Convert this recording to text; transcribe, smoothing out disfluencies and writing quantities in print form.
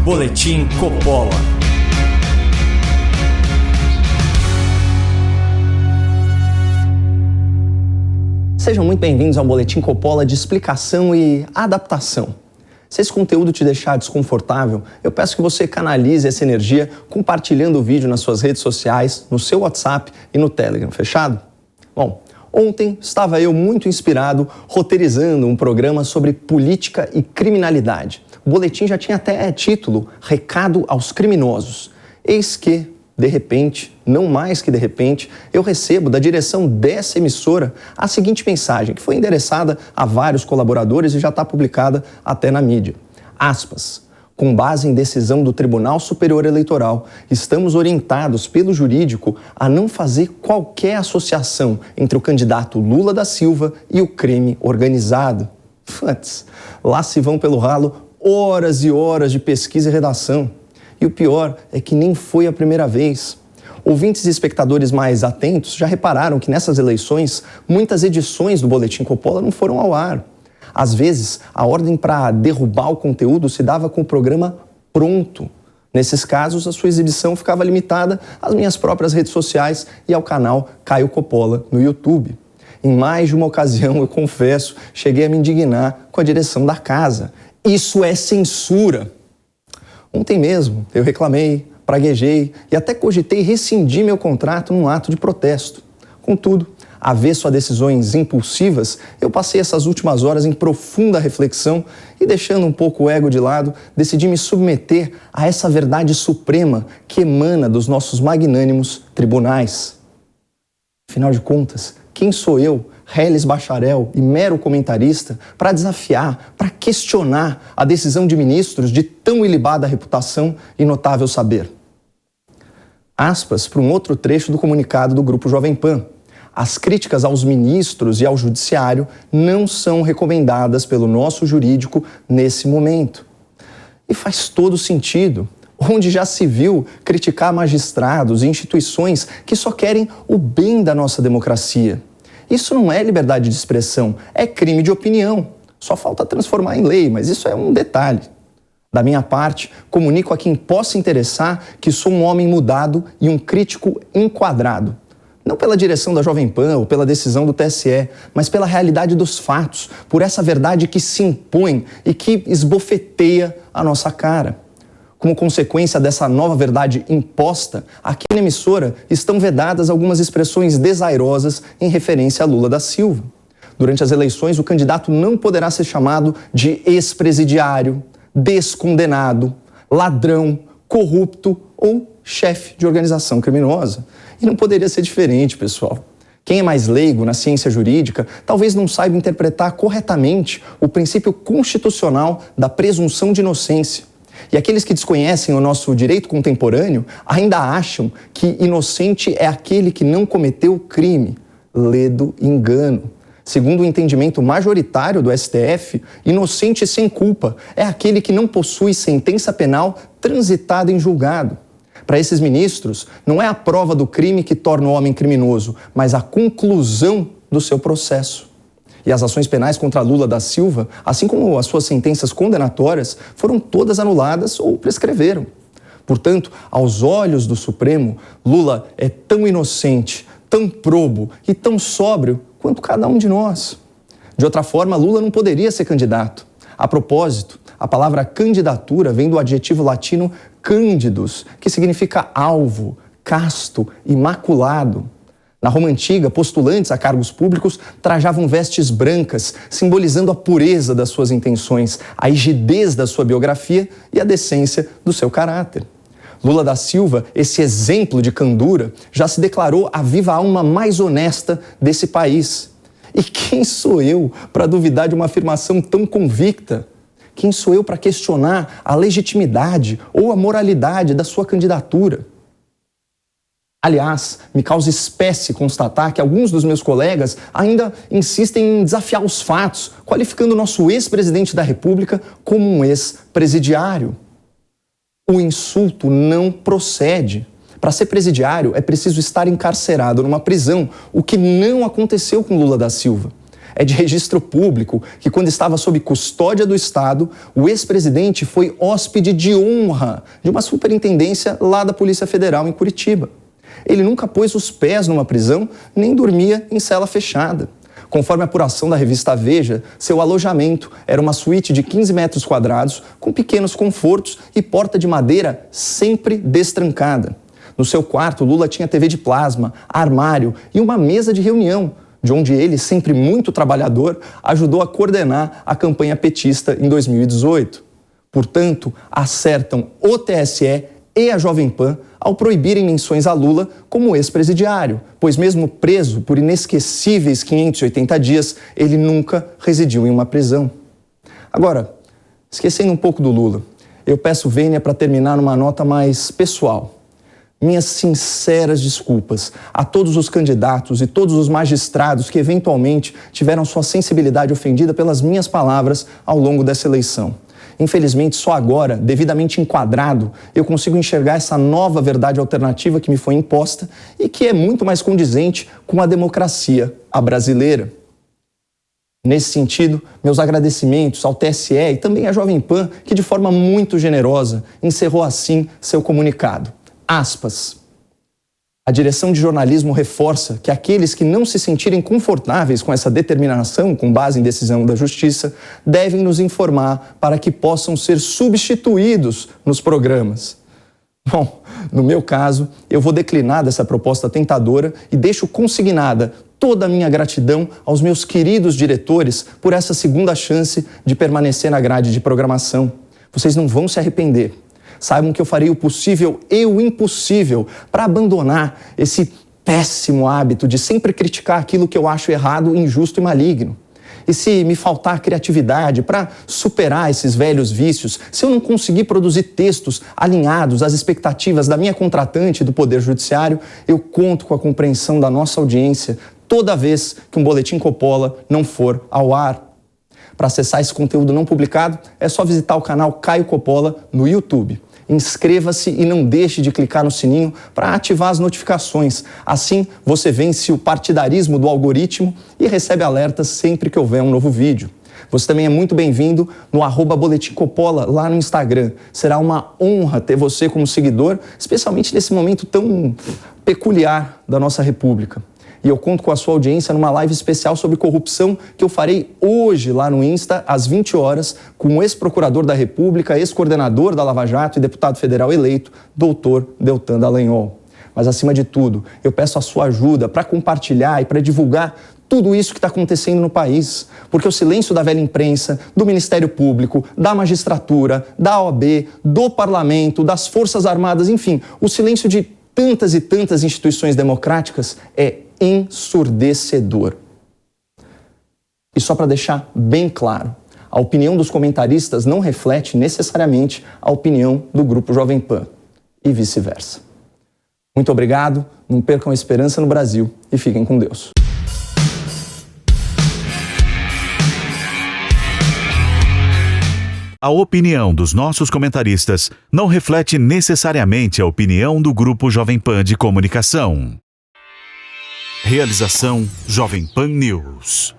Boletim Coppola. Sejam muito bem-vindos ao Boletim Coppola de explicação e adaptação. Se esse conteúdo te deixar desconfortável, eu peço que você canalize essa energia compartilhando o vídeo nas suas redes sociais, no seu WhatsApp e no Telegram, fechado? Bom, ontem estava eu muito inspirado roteirizando um programa sobre política e criminalidade. O boletim já tinha até título Recado aos Criminosos. Eis que, de repente, não mais que de repente, eu recebo da direção dessa emissora a seguinte mensagem, que foi endereçada a vários colaboradores e já está publicada até na mídia. Aspas. Com base em decisão do Tribunal Superior Eleitoral, estamos orientados pelo jurídico a não fazer qualquer associação entre o candidato Lula da Silva e o crime organizado. Putz, lá se vão pelo ralo horas e horas de pesquisa e redação. E o pior é que nem foi a primeira vez. Ouvintes e espectadores mais atentos já repararam que nessas eleições, muitas edições do Boletim Coppola não foram ao ar. Às vezes, a ordem para derrubar o conteúdo se dava com o programa pronto. Nesses casos, a sua exibição ficava limitada às minhas próprias redes sociais e ao canal Caio Coppola no YouTube. Em mais de uma ocasião, eu confesso, cheguei a me indignar com a direção da casa. Isso é censura! Ontem mesmo, eu reclamei, praguejei e até cogitei rescindir meu contrato num ato de protesto. Contudo, avesso a decisões impulsivas, eu passei essas últimas horas em profunda reflexão e, deixando um pouco o ego de lado, decidi me submeter a essa verdade suprema que emana dos nossos magnânimos tribunais. Afinal de contas, quem sou eu, reles bacharel e mero comentarista, para desafiar, para questionar a decisão de ministros de tão ilibada reputação e notável saber? Aspas para um outro trecho do comunicado do Grupo Jovem Pan. As críticas aos ministros e ao judiciário não são recomendadas pelo nosso jurídico nesse momento. E faz todo sentido. Onde já se viu criticar magistrados e instituições que só querem o bem da nossa democracia. Isso não é liberdade de expressão, é crime de opinião. Só falta transformar em lei, mas isso é um detalhe. Da minha parte, comunico a quem possa interessar que sou um homem mudado e um crítico enquadrado. Não pela direção da Jovem Pan ou pela decisão do TSE, mas pela realidade dos fatos, por essa verdade que se impõe e que esbofeteia a nossa cara. Como consequência dessa nova verdade imposta, aqui na emissora estão vedadas algumas expressões desairosas em referência a Lula da Silva. Durante as eleições, o candidato não poderá ser chamado de ex-presidiário, descondenado, ladrão, corrupto ou chefe de organização criminosa. E não poderia ser diferente, pessoal. Quem é mais leigo na ciência jurídica talvez não saiba interpretar corretamente o princípio constitucional da presunção de inocência. E aqueles que desconhecem o nosso direito contemporâneo ainda acham que inocente é aquele que não cometeu crime. Ledo engano. Segundo o entendimento majoritário do STF, inocente sem culpa é aquele que não possui sentença penal transitada em julgado. Para esses ministros, não é a prova do crime que torna o homem criminoso, mas a conclusão do seu processo. E as ações penais contra Lula da Silva, assim como as suas sentenças condenatórias, foram todas anuladas ou prescreveram. Portanto, aos olhos do Supremo, Lula é tão inocente, tão probo e tão sóbrio quanto cada um de nós. De outra forma, Lula não poderia ser candidato. A propósito, a palavra candidatura vem do adjetivo latino cândidus, que significa alvo, casto, imaculado. Na Roma Antiga, postulantes a cargos públicos trajavam vestes brancas, simbolizando a pureza das suas intenções, a rigidez da sua biografia e a decência do seu caráter. Lula da Silva, esse exemplo de candura, já se declarou a viva alma mais honesta desse país. E quem sou eu para duvidar de uma afirmação tão convicta? Quem sou eu para questionar a legitimidade ou a moralidade da sua candidatura? Aliás, me causa espécie constatar que alguns dos meus colegas ainda insistem em desafiar os fatos, qualificando o nosso ex-presidente da República como um ex-presidiário. O insulto não procede. Para ser presidiário, é preciso estar encarcerado numa prisão, o que não aconteceu com Lula da Silva. É de registro público que, quando estava sob custódia do Estado, o ex-presidente foi hóspede de honra de uma superintendência lá da Polícia Federal em Curitiba. Ele nunca pôs os pés numa prisão, nem dormia em cela fechada. Conforme a apuração da revista Veja, seu alojamento era uma suíte de 15 metros quadrados, com pequenos confortos e porta de madeira sempre destrancada. No seu quarto, Lula tinha TV de plasma, armário e uma mesa de reunião, de onde ele, sempre muito trabalhador, ajudou a coordenar a campanha petista em 2018. Portanto, acertam o TSE e a Jovem Pan ao proibirem menções a Lula como ex-presidiário, pois mesmo preso por inesquecíveis 580 dias, ele nunca residiu em uma prisão. Agora, esquecendo um pouco do Lula, eu peço vênia para terminar numa nota mais pessoal. Minhas sinceras desculpas a todos os candidatos e todos os magistrados que eventualmente tiveram sua sensibilidade ofendida pelas minhas palavras ao longo dessa eleição. Infelizmente, só agora, devidamente enquadrado, eu consigo enxergar essa nova verdade alternativa que me foi imposta e que é muito mais condizente com a democracia, a brasileira. Nesse sentido, meus agradecimentos ao TSE e também à Jovem Pan, que de forma muito generosa encerrou assim seu comunicado. Aspas. A direção de jornalismo reforça que aqueles que não se sentirem confortáveis com essa determinação, com base em decisão da Justiça, devem nos informar para que possam ser substituídos nos programas. Bom, no meu caso, eu vou declinar dessa proposta tentadora e deixo consignada toda a minha gratidão aos meus queridos diretores por essa segunda chance de permanecer na grade de programação. Vocês não vão se arrepender. Saibam que eu farei o possível e o impossível para abandonar esse péssimo hábito de sempre criticar aquilo que eu acho errado, injusto e maligno. E se me faltar criatividade para superar esses velhos vícios, se eu não conseguir produzir textos alinhados às expectativas da minha contratante e do Poder Judiciário, eu conto com a compreensão da nossa audiência toda vez que um Boletim Coppola não for ao ar. Para acessar esse conteúdo não publicado, é só visitar o canal Caio Coppola no YouTube. Inscreva-se e não deixe de clicar no sininho para ativar as notificações. Assim, você vence o partidarismo do algoritmo e recebe alertas sempre que houver um novo vídeo. Você também é muito bem-vindo no @Boletim Coppola lá no Instagram. Será uma honra ter você como seguidor, especialmente nesse momento tão peculiar da nossa República. E eu conto com a sua audiência numa live especial sobre corrupção que eu farei hoje lá no Insta, às 20 horas, com o ex-procurador da República, ex-coordenador da Lava Jato e deputado federal eleito, doutor Deltan Dallagnol. Mas, acima de tudo, eu peço a sua ajuda para compartilhar e para divulgar tudo isso que está acontecendo no país. Porque o silêncio da velha imprensa, do Ministério Público, da magistratura, da OAB, do Parlamento, das Forças Armadas, enfim, o silêncio de tantas e tantas instituições democráticas é ensurdecedor. E só para deixar bem claro, a opinião dos comentaristas não reflete necessariamente a opinião do Grupo Jovem Pan e vice-versa. Muito obrigado, não percam a esperança no Brasil e fiquem com Deus. A opinião dos nossos comentaristas não reflete necessariamente a opinião do Grupo Jovem Pan de Comunicação. Realização Jovem Pan News.